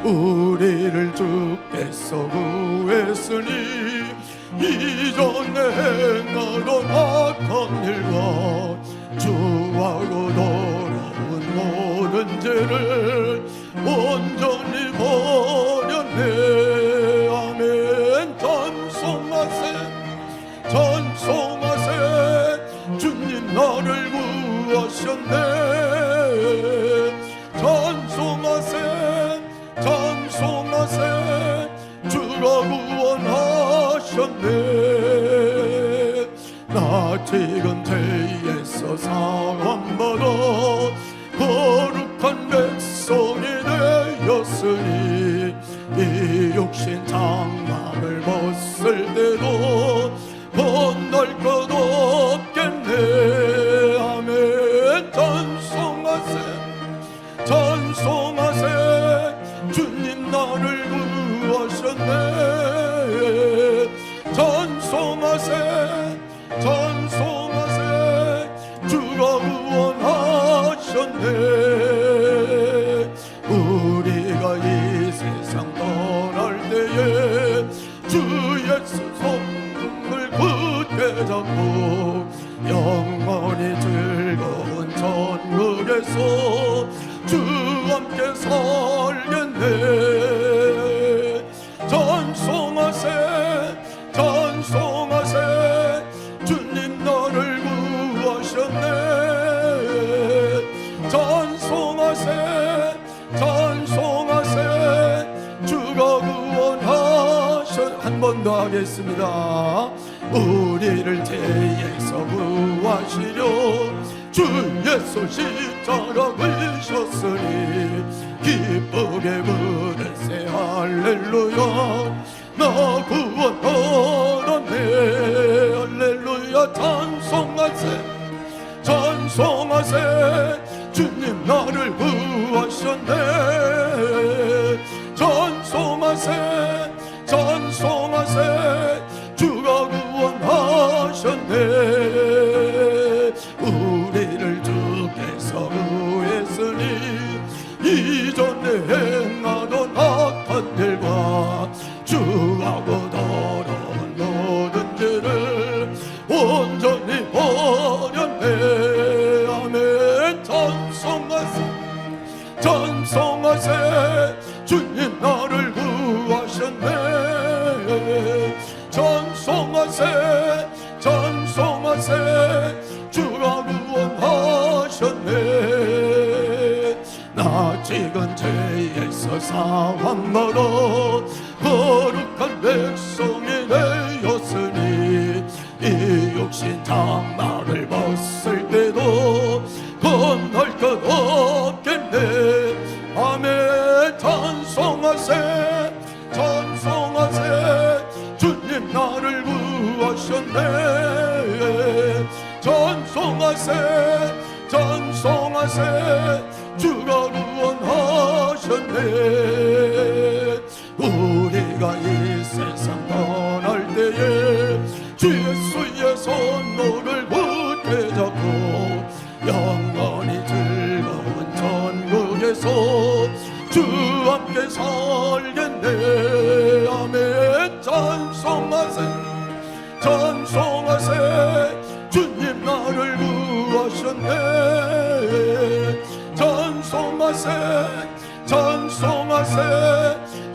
우리를 주께서 구했으니 이전에 행하던 악한 일과 주하고 돌아온 모든 죄를 온전히 버렸네. 아멘. 찬송하세 찬송하세 주님 나를 구하셨네. 찬송하세 찬송하세 주가 구원하셨네. 나 지금 죄에서 사함받아 거룩한 백성이 되었으니 이 육신 장막을 벗을 때도 건널 것 없겠네. 아멘. 찬송하세 찬송하세 주님 나를 구하셨네. 찬송하세 찬송하세 주가 구원하셨네. 인도하겠습니다. 우리를 죄에서 구하시려 주 예수 십자가 지셨으니 기쁘게 부르세 할렐루야. 나 구원 얻었네 할렐루야. 찬송하세 주님 나를 구하셨네. 찬송하세 주가 구원하셨네. 우리를 주께서 구했으니 이전에 행하던 악한 일과 주하고 더러운 모든 죄를 온전히 버렸네. 아멘. 찬송하세 주님 나를 구하셨네. 찬송하세 주가 구원하셨네. 나 지금 죄에서 사함받아 거룩한 백성이 되었으니 이 육신 장막을 벗을 때도 건널 것 없겠네. 아멘. 찬송하세 주님 나를 구하셨네. 찬송하세 주가 구원하셨네. 우리가 이 세상 떠날 때에 주 예수의 손목을 굳게 잡고 영원히 즐거운 천국에서 주와 함께 살겠네. 아멘. 찬송하세 주님 나를 구하셨네. 찬송하세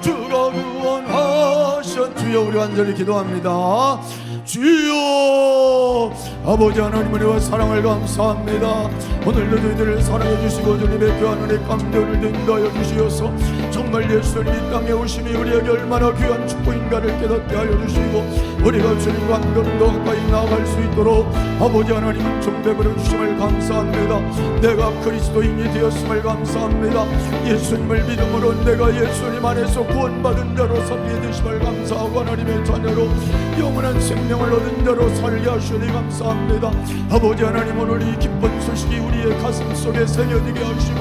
주가 구원하셨네. 주여 우리 간절히 기도합니다. 주여 아버지 하나님 은혜와 사랑을 감사합니다. 오늘도 저희들을 사랑해 주시고 주님의 귀한 은혜 감격을 인도하여 주시어서 정말 예수님 이 땅에 오심이 우리에게 얼마나 귀한 축복인가를 깨닫게 하여 주시고 우리가 주님과 한걸음 더 가까이 나아갈 수 있도록 아버지 하나님은 좀 베풀어 주심을 감사합니다. 내가 그리스도인이 되었음을 감사합니다. 예수님을 믿음으로 내가 예수님 안에서 구원받은 자로서 믿으심을 감사하고 하나님의 자녀로 영원한 생명을 얻은 자로 살게 하시니 감사합니다. 아버지 하나님 오늘 이 기쁜 소식이 우리의 가슴 속에 새겨지게 하시고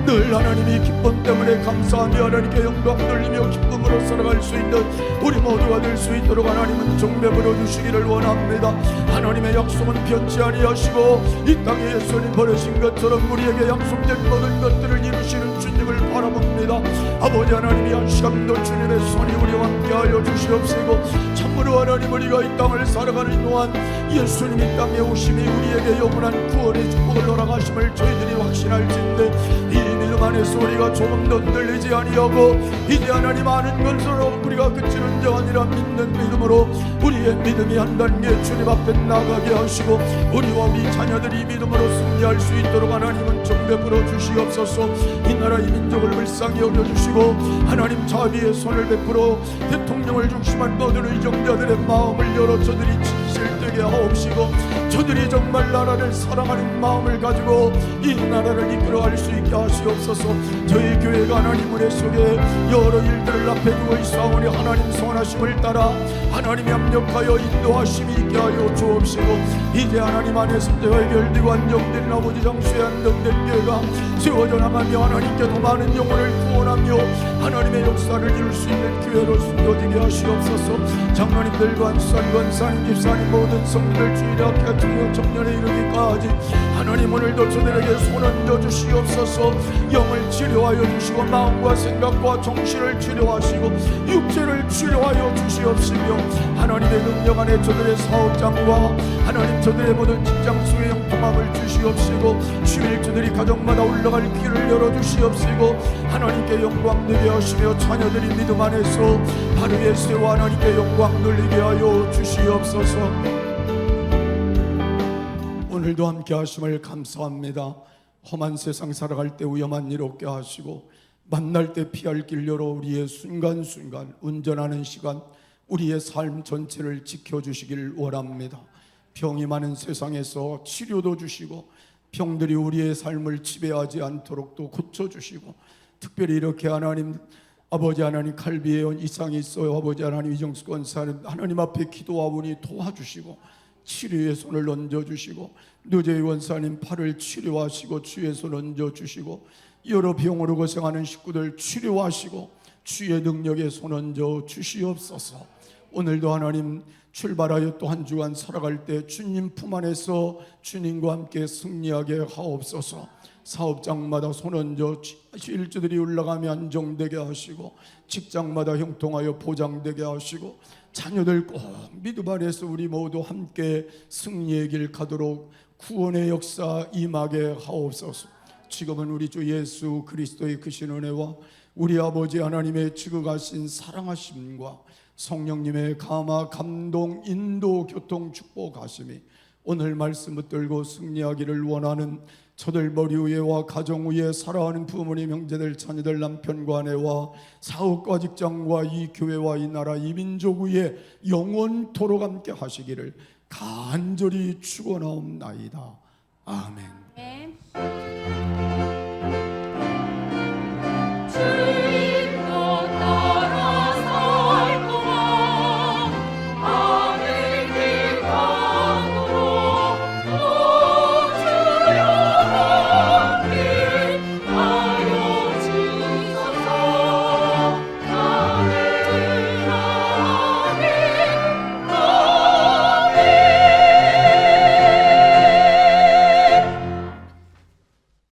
늘 하나님이 기쁨 때문에 감사하며 하나님께 영광 돌리며 기쁨으로 살아갈 수 있는 우리 모두가 될 수 있도록 하나님은 종배부려 주시기를 원합니다. 하나님의 약속은 변치 아니하시고 이 땅에 예수님 버리신 것처럼 우리에게 약속된 모든 것들을 이루시는 주님을 바라봅니다. 아버지 하나님이 한 시간도 주님의 손이 우리와 함께하여 주시옵시고 참으로 하나님 우리가 이 땅을 살아가는 동안 예수님 이 땅에 오심이 우리에게 영원한 구원의 축복을 허락하심을 저희들이 확신할진데 이 믿음 안에서 우리가 조금도 흔들리지 아니하고 이제 하나님 아는 것으로 우리가 그치는 자 아니라 믿는 믿음으로 우리의 믿음이 한 단계 주님 앞에 나가게 하시고 우리와 우리 자녀들이 믿음으로 승리할 수 있도록 하나님은 좀 베풀어 주시옵소서. 이 나라 이 민족을 불쌍히 여겨주시고 하나님 자비의 손을 베풀어 대통령을 중심한 모든 의정자들의 마음을 열어 저들이 진실되게 하옵시고 저들이 정말 나라를 사랑하는 마음을 가지고 이 나라를 이끌어갈 수 있게 하시옵소서. 저희 교회가 하나님 은혜 속에 여러 일들을 앞에 두고 있사오니 하나님 선하심을 따라 하나님이 합력하여 인도하심이 있게 하여 주옵시고 이제 하나님 안에서 해결되고 안정된 아버지 장수의 안정된 교회가 세워져 나가며 하나님께 더 많은 영혼을 구원하며 하나님의 역사를 이룰 수 있는 교회로 숨겨지게 하시옵소서. 장로님들과 권사님 집사님 모든 성도들 주일에 학교 청년 청년에 이르기까지 하나님 오늘도 저들에게 손 얹어 주시옵소서. 영을 치료하여 주시고 마음과 생각과 정신을 치료하시고 육체를 치료하여 주시옵시며 하나님의 능력 안에 저들의 사업장과 하나님 저들의 모든 직장 속에 형통함을 주시옵시고 주일 저들이 가정마다 올라갈 길을 열어주시옵시고 하나님께 영광 되게 하시며 자녀들이 믿음 안에서 하루의 세워 하나님께 영광 돌리게 하여 주시옵소서. 오늘도 함께 하심을 감사합니다. 험한 세상 살아갈 때 위험한 일 없게 하시고 만날 때 피할 길 열어 우리의 순간순간 운전하는 시간 우리의 삶 전체를 지켜주시길 원합니다. 병이 많은 세상에서 치료도 주시고 병들이 우리의 삶을 지배하지 않도록 또 고쳐주시고, 특별히 이렇게 하나님 아버지 하나님 칼비에 온 이상이 있어요. 아버지 하나님 이정수 권사님 하나님 앞에 기도하오니 도와주시고 치료의 손을 얹어주시고, 노재희 원사님 팔을 치료하시고 주의 손 얹어주시고, 여러 병으로 고생하는 식구들 치료하시고 주의 능력에 손 얹어 주시옵소서. 오늘도 하나님 출발하여 또 한 주간 살아갈 때 주님 품 안에서 주님과 함께 승리하게 하옵소서. 사업장마다 손 얹어 일주들이 올라가며 안정되게 하시고, 직장마다 형통하여 보장되게 하시고, 자녀들 꼭 믿음 안에서 우리 모두 함께 승리의 길 가도록 구원의 역사 임하게 하옵소서. 지금은 우리 주 예수 그리스도의 크신 은혜와 우리 아버지 하나님의 지극하신 사랑하심과 성령님의 감화 감동 인도 교통 축복하심이 오늘 말씀 붙들고 승리하기를 원하는 저들 머리 위에와 가정 위에 살아가는 부모님 형제들 자녀들 남편과 아내와 사업과 직장과 이 교회와 이 나라 이 민족 위에 영원토록 함께 하시기를 간절히 축원하옵나이다. 아멘. 네.